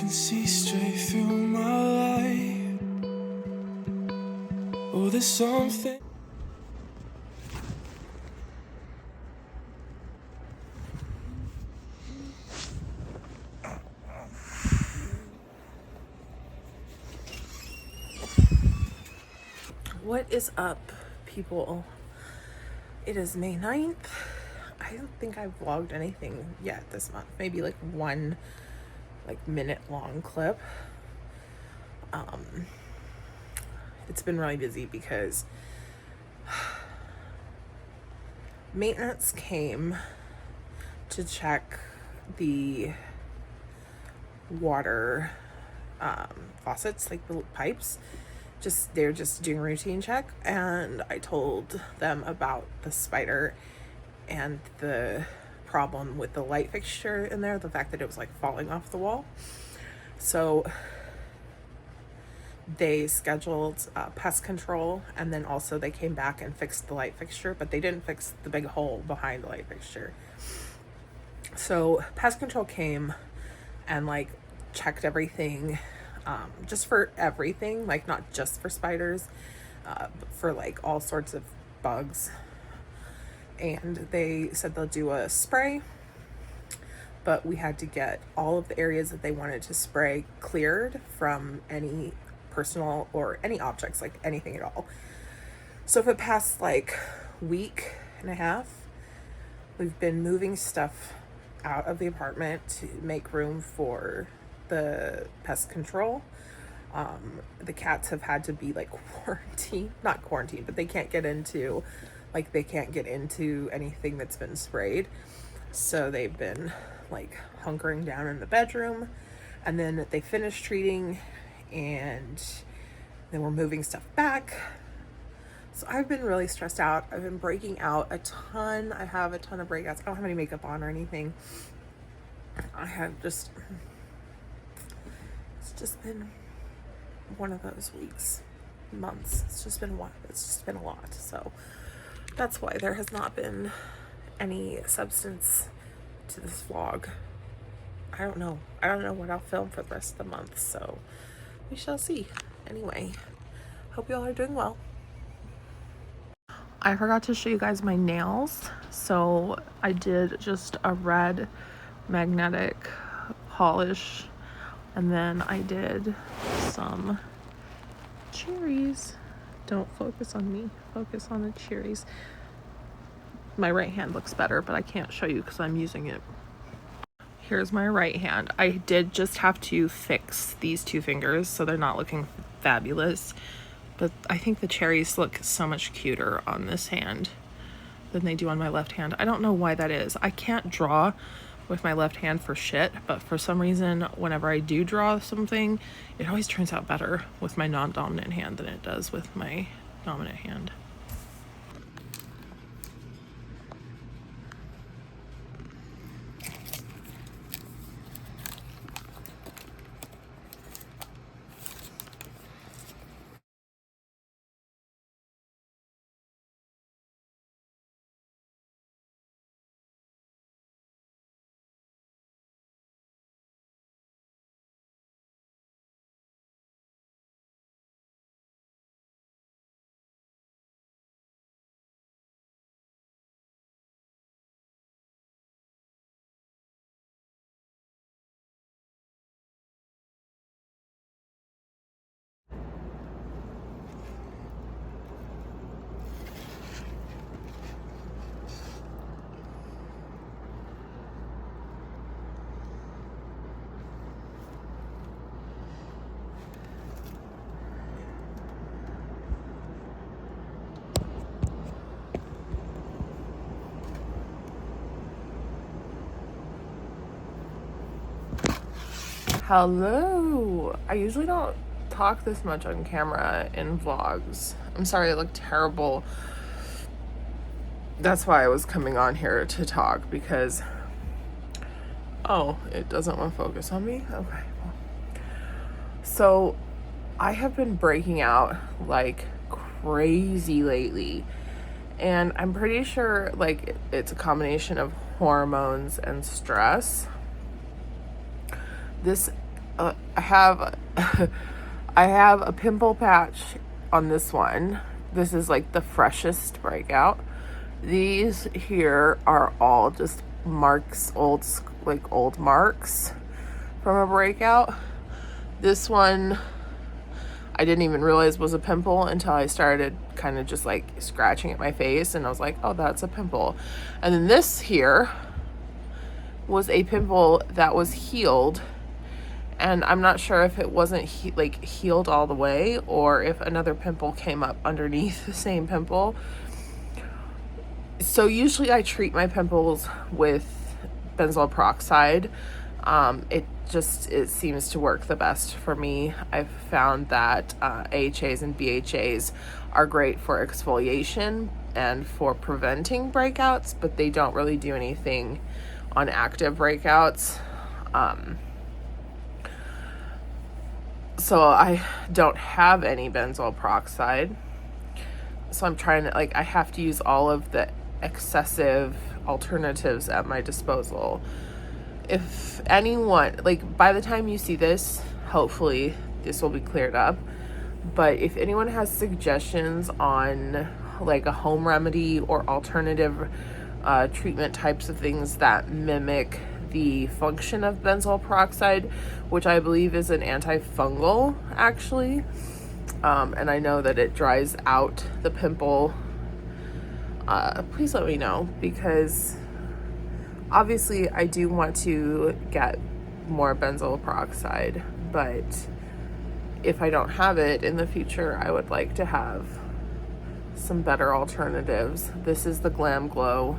can see straight through my life. Oh, there's something. What is up, people? It is May 9th. I don't think I've vlogged anything yet this month. Maybe like one minute long clip. It's been really busy because maintenance came to check the water faucets, like the pipes. They're just doing a routine check, and I told them about the spider and the problem with the light fixture in there, the fact that it was like falling off the wall. So they scheduled pest control, and then also they came back and fixed the light fixture, but they didn't fix the big hole behind the light fixture. So pest control came and like checked everything, just for everything, like not just for spiders, but for like all sorts of bugs. And they said they'll do a spray, but we had to get all of the areas that they wanted to spray cleared from any personal or any objects, like anything at all. So for the past like week and a half, we've been moving stuff out of the apartment to make room for the pest control. The cats have had to be like not quarantined, but they can't get into anything that's been sprayed. So they've been like hunkering down in the bedroom, and then they finished treating, and then we're moving stuff back. So I've been really stressed out. I've been breaking out a ton. I have a ton of breakouts. I don't have any makeup on or anything. It's just been one of those weeks, months. It's just been a lot. So that's why there has not been any substance to this vlog. I don't know what I'll film for the rest of the month, so we shall see. Anyway, hope you all are doing well. I forgot to show you guys my nails. So I did just a red magnetic polish, and then I did some cherries. Don't focus on me, focus on the cherries. My right hand looks better, but I can't show you because I'm using it. Here's my right hand. I did just have to fix these two fingers so they're not looking fabulous, but I think the cherries look so much cuter on this hand than they do on my left hand. I don't know why that is. I can't draw with my left hand for shit, but for some reason whenever I do draw something, it always turns out better with my non-dominant hand than it does with my dominant hand. Hello. I usually don't talk this much on camera in vlogs. I'm sorry, I look terrible. That's why I was coming on here to talk, because it doesn't want to focus on me. Okay. So I have been breaking out like crazy lately, and I'm pretty sure like it's a combination of hormones and stress. This I have I have a pimple patch on this one. This is like the freshest breakout. These here are all just marks, old marks from a breakout. This one I didn't even realize was a pimple until I started kind of just like scratching at my face, and I was like, oh, that's a pimple. And then this here was a pimple that was healed, and I'm not sure if it wasn't healed all the way, or if another pimple came up underneath the same pimple. So usually I treat my pimples with benzoyl peroxide. It seems to work the best for me. I've found that AHAs and BHAs are great for exfoliation and for preventing breakouts, but they don't really do anything on active breakouts. So I don't have any benzoyl peroxide. So I'm trying to, I have to use all of the excessive alternatives at my disposal. If anyone, by the time you see this, hopefully this will be cleared up. But if anyone has suggestions on a home remedy or alternative treatment types of things that mimic the function of benzoyl peroxide, which I believe is an antifungal actually, and I know that it dries out the pimple, please let me know, because obviously I do want to get more benzoyl peroxide, but if I don't have it in the future, I would like to have some better alternatives. This is the Glam Glow.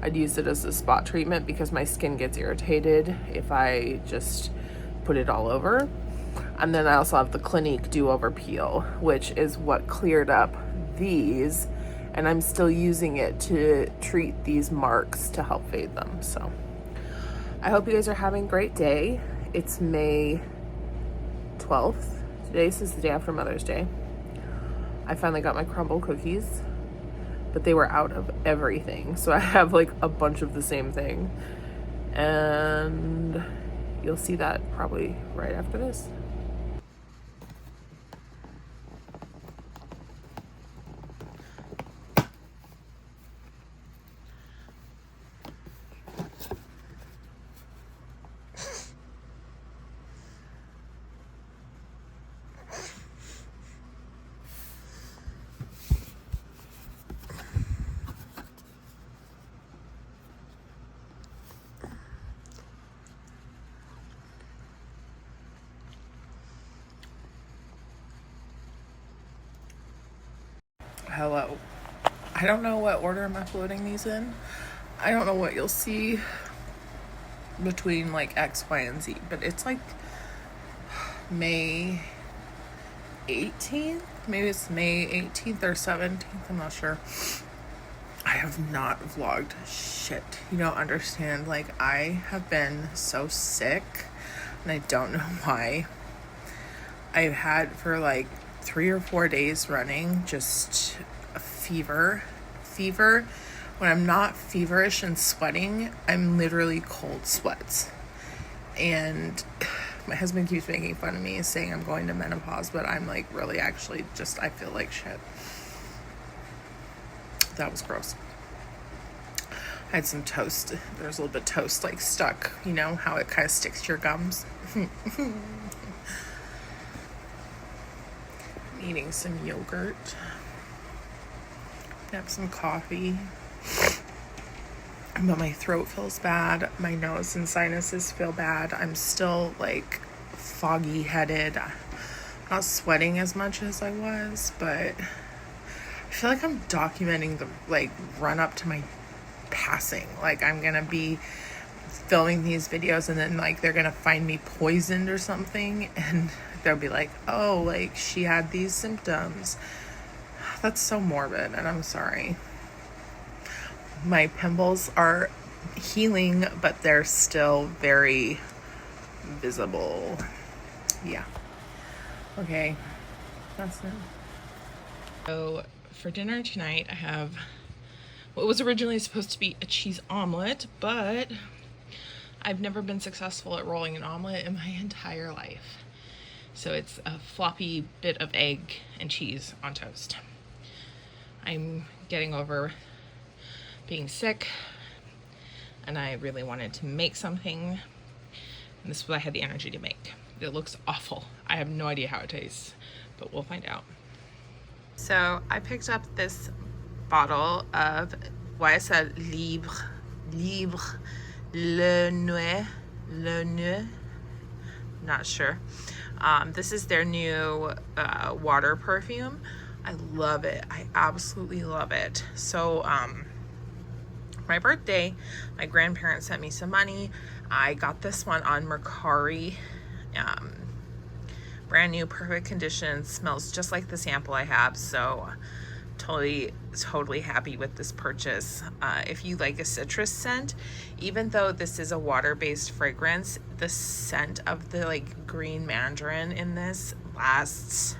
I'd use it as a spot treatment because my skin gets irritated if I just put it all over. And then I also have the Clinique Do-Over Peel, which is what cleared up these, and I'm still using it to treat these marks to help fade them. So I hope you guys are having a great day. It's May 12th. This is the day after Mother's Day. I finally got my crumble cookies, but they were out of everything. So I have a bunch of the same thing. And you'll see that probably right after this. Hello. I don't know what order I'm uploading these in. I don't know what you'll see between X, Y, and Z, but it's May 18th. Maybe it's May 18th or 17th. I'm not sure. I have not vlogged shit. You don't understand. I have been so sick, and I don't know why. I've had for 3 or 4 days running just a fever. When I'm not feverish and sweating, I'm literally cold sweats. And my husband keeps making fun of me, saying I'm going to menopause, but I'm really actually just, I feel like shit. That was gross. I had some toast. There's a little bit of toast stuck, you know how it kind of sticks to your gums. Eating some yogurt. Have some coffee. But my throat feels bad. My nose and sinuses feel bad. I'm still foggy headed. Not sweating as much as I was, but I feel like I'm documenting the run up to my passing. I'm gonna be filming these videos, and then they're gonna find me poisoned or something, and they'll be oh, she had these symptoms. That's so morbid, and I'm sorry. My pimples are healing, but they're still very visible. Yeah. Okay. That's it. So for dinner tonight, I have what was originally supposed to be a cheese omelet, but I've never been successful at rolling an omelet in my entire life. So it's a floppy bit of egg and cheese on toast. I'm getting over being sick, and I really wanted to make something, and this is what I had the energy to make. It looks awful. I have no idea how it tastes, but we'll find out. So I picked up this bottle of YSL Libre, Le Nuit, not sure. This is their new water perfume. I love it. I absolutely love it. So my birthday, my grandparents sent me some money. I got this one on Mercari. Brand new, perfect condition, smells just like the sample I have, so totally happy with this purchase. If you like a citrus scent, even though this is a water-based fragrance, the scent of the like green mandarin in this lasts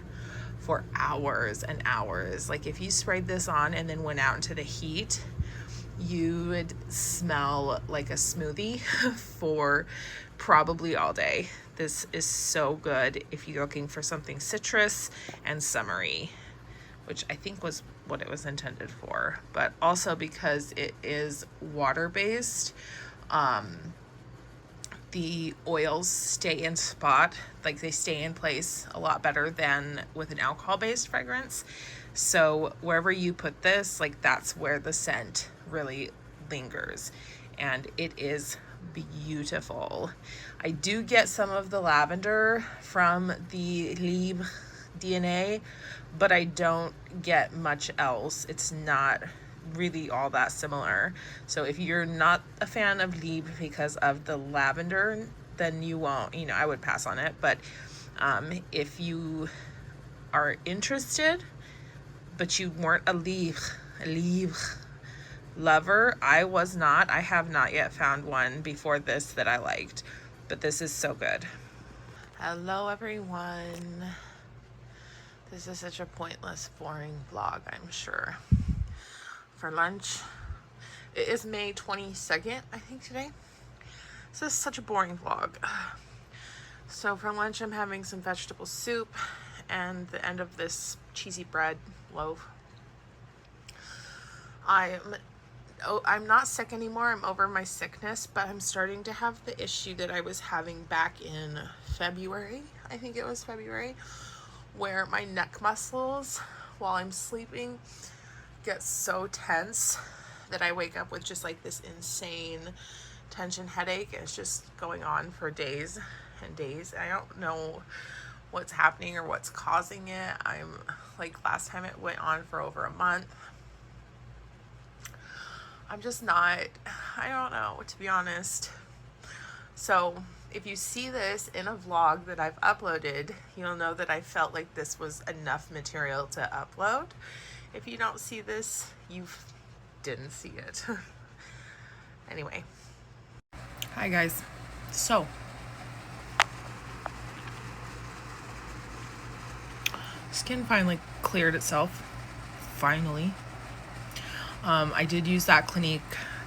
for hours and hours. Like if you sprayed this on and then went out into the heat, you would smell like a smoothie for probably all day. This is so good if you're looking for something citrus and summery, which I think was what it was intended for, but also because it is water-based, the oils stay in spot, like they stay in place a lot better than with an alcohol-based fragrance. So wherever you put this, like that's where the scent really lingers, and it is beautiful. I do get some of the lavender from the Libre DNA, but I don't get much else. It's not really all that similar. So if you're not a fan of Libre because of the lavender, then you won't, I would pass on it. But if you are interested, but you weren't a Libre lover, I was not. I have not yet found one before this that I liked, but this is so good. Hello everyone. This is such a pointless, boring vlog, I'm sure. For lunch, it is May 22nd, I think today. This is such a boring vlog. So for lunch, I'm having some vegetable soup and the end of this cheesy bread loaf. I'm not sick anymore. I'm over my sickness, but I'm starting to have the issue that I was having back in February. I think it was February, where my neck muscles while I'm sleeping get so tense that I wake up with just like this insane tension headache. It's just going on for days and days. I don't know what's happening or what's causing it. I'm like, last time it went on for over a month. I'm just not, I don't know, to be honest. So if you see this in a vlog that I've uploaded, you'll know that I felt like this was enough material to upload. If you don't see this, you didn't see it. Anyway. Hi guys. So, skin finally cleared itself. Finally. I did use that Clinique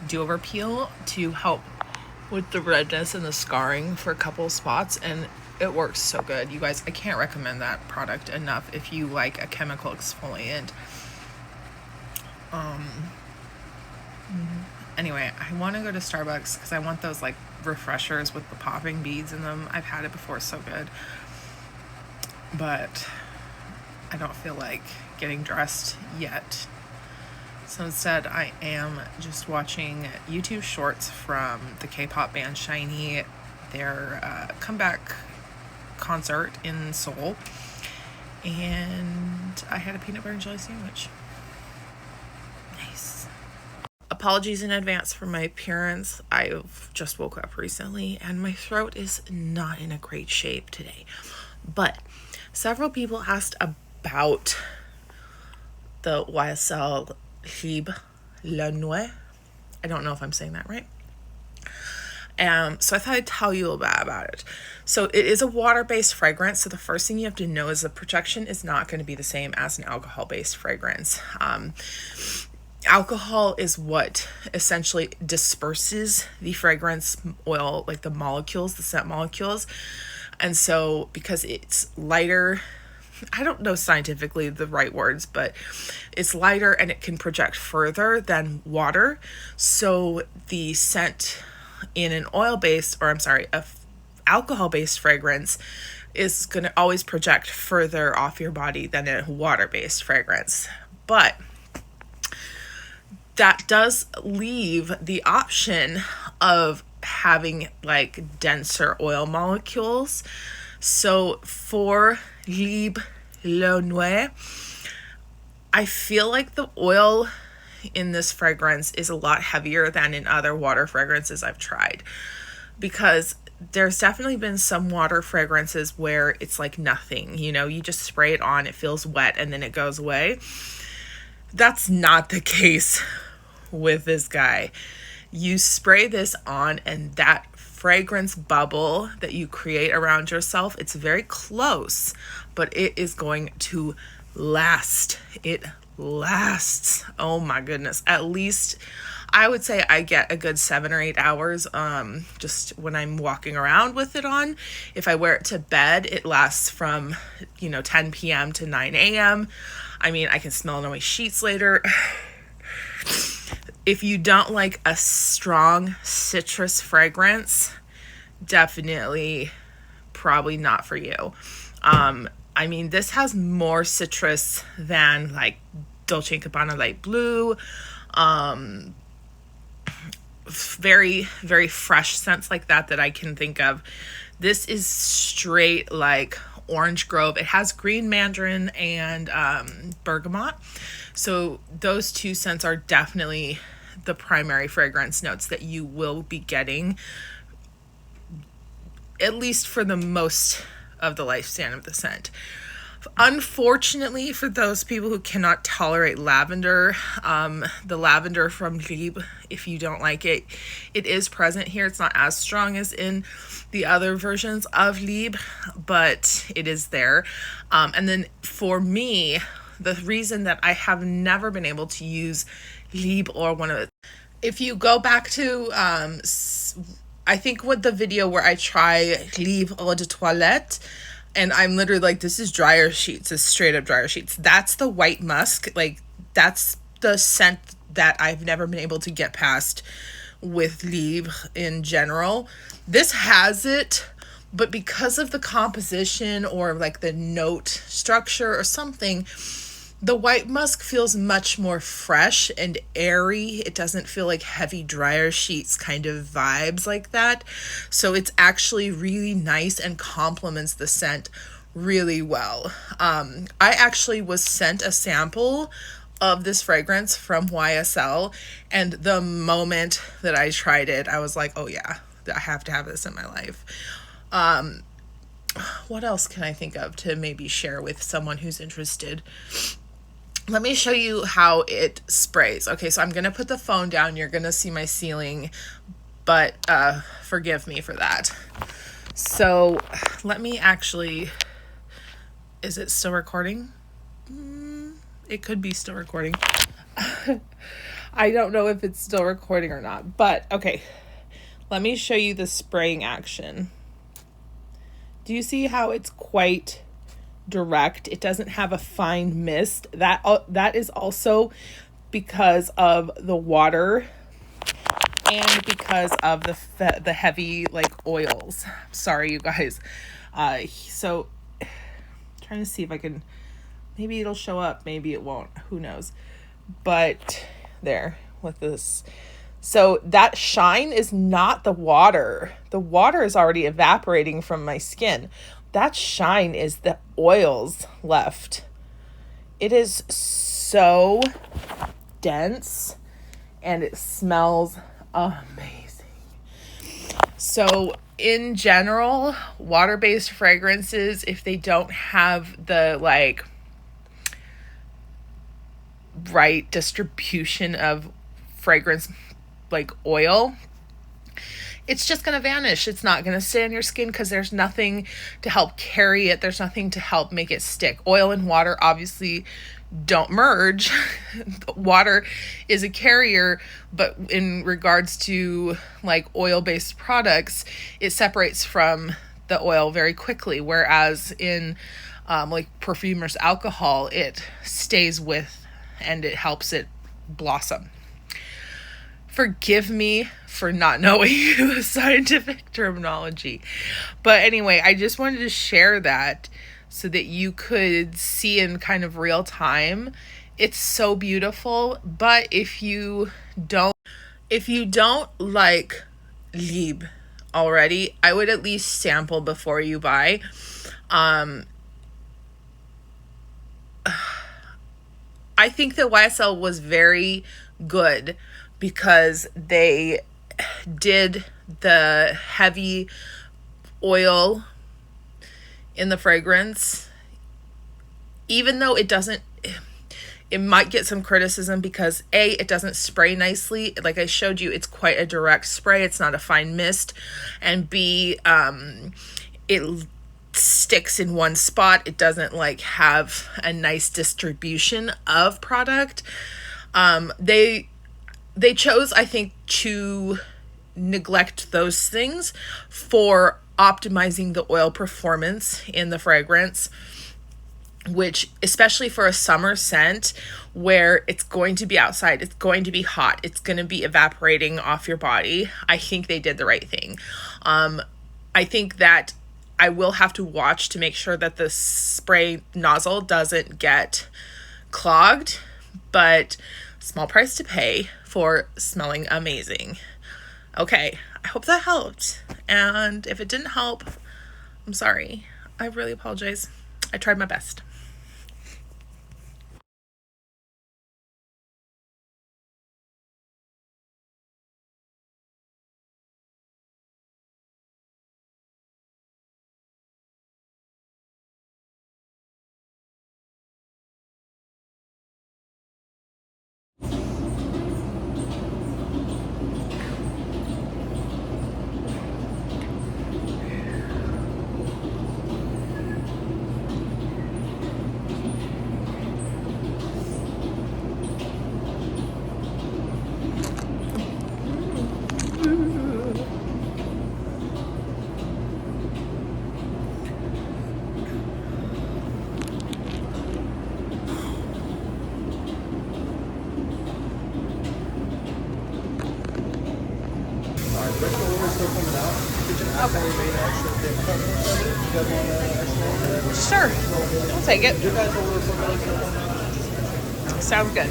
do-over peel to help with the redness and the scarring for a couple spots, and it works so good. You guys, I can't recommend that product enough if you like a chemical exfoliant. Anyway, I want to go to Starbucks because I want those like refreshers with the popping beads in them. I've had it before, it's so good. But I don't feel like getting dressed yet. So instead, I am just watching YouTube shorts from the K-pop band SHINee, their comeback concert in Seoul. And I had a peanut butter and jelly sandwich. Nice. Apologies in advance for my appearance. I just woke up recently and my throat is not in a great shape today. But several people asked about the YSL Libre La Nuit. I don't know if I'm saying that right. So I thought I'd tell you a bit about it. So it is a water-based fragrance. So the first thing you have to know is the protection is not going to be the same as an alcohol-based fragrance. alcohol is what essentially disperses the fragrance oil, like the molecules, the scent molecules. And so because it's lighter, I don't know scientifically the right words, but it's lighter and it can project further than water. So the scent in an alcohol-based fragrance is going to always project further off your body than a water-based fragrance. But that does leave the option of having like denser oil molecules. So for Libre Le Noir, I feel like the oil in this fragrance is a lot heavier than in other water fragrances I've tried, because there's definitely been some water fragrances where it's like nothing, you know, you just spray it on, it feels wet, and then it goes away. That's not the case with this guy. You spray this on, and that fragrance bubble that you create around yourself, it's very close, but it is going to last. It lasts. Oh my goodness. At least I would say I get a good 7 or 8 hours just when I'm walking around with it on. If I wear it to bed, it lasts from 10 p.m. to 9 a.m. I mean, I can smell it on my sheets later. If you don't like a strong citrus fragrance, definitely probably not for you. I mean, this has more citrus than like Dolce & Gabbana Light Blue. Very, very fresh scents like that I can think of. This is straight like Orange Grove. It has green mandarin and bergamot. So those two scents are definitely the primary fragrance notes that you will be getting, at least for the most of the lifespan of the scent. Unfortunately, for those people who cannot tolerate lavender, the lavender from Libre, if you don't like it, it is present here. It's not as strong as in the other versions of Libre, but it is there. And then for me, the reason that I have never been able to use Libre or one of it, if you go back to, I think with the video where I try Libre Eau de Toilette, and I'm literally like, this is dryer sheets, it's straight up dryer sheets. That's the white musk. Like, that's the scent that I've never been able to get past with Libre in general. This has it, but because of the composition or like the note structure or something, the white musk feels much more fresh and airy. It doesn't feel like heavy dryer sheets kind of vibes like that. So it's actually really nice and complements the scent really well. I actually was sent a sample of this fragrance from YSL, and the moment that I tried it, I was like, oh yeah, I have to have this in my life. What else can I think of to maybe share with someone who's interested? Let me show you how it sprays. Okay, so I'm going to put the phone down. You're going to see my ceiling, but forgive me for that. So let me actually, is it still recording? It could be still recording. I don't know if it's still recording or not, but okay. Let me show you the spraying action. Do you see how it's quite direct? It doesn't have a fine mist. That is also because of the water and because of the heavy like oils. Sorry, you guys. So trying to see if I can, maybe it'll show up, maybe it won't, who knows. But there with this. So that shine is not the water. The water is already evaporating from my skin. That shine is the oils left. It is so dense and it smells amazing. So in general, water-based fragrances, if they don't have the like right distribution of fragrance like oil, it's just going to vanish. It's not going to stay on your skin because there's nothing to help carry it. There's nothing to help make it stick. Oil and water obviously don't merge. Water is a carrier, but in regards to like oil-based products, it separates from the oil very quickly, whereas in like perfumer's alcohol, it stays with and it helps it blossom. Forgive me for not knowing the scientific terminology. But anyway, I just wanted to share that so that you could see in kind of real time. It's so beautiful, but if you don't like Libre already, I would at least sample before you buy. I think that YSL was very good because they did the heavy oil in the fragrance, even though it might get some criticism because A, it doesn't spray nicely. Like I showed you, it's quite a direct spray. It's not a fine mist. And B, it sticks in one spot. It doesn't like have a nice distribution of product. They chose, I think, to neglect those things for optimizing the oil performance in the fragrance, which, especially for a summer scent where it's going to be outside, it's going to be hot, it's going to be evaporating off your body, I think they did the right thing. I think that I will have to watch to make sure that the spray nozzle doesn't get clogged, but small price to pay for smelling amazing. Okay, I hope that helped. And if it didn't help, I'm sorry. I really apologize. I tried my best. Sure. I'll take it. Sounds good.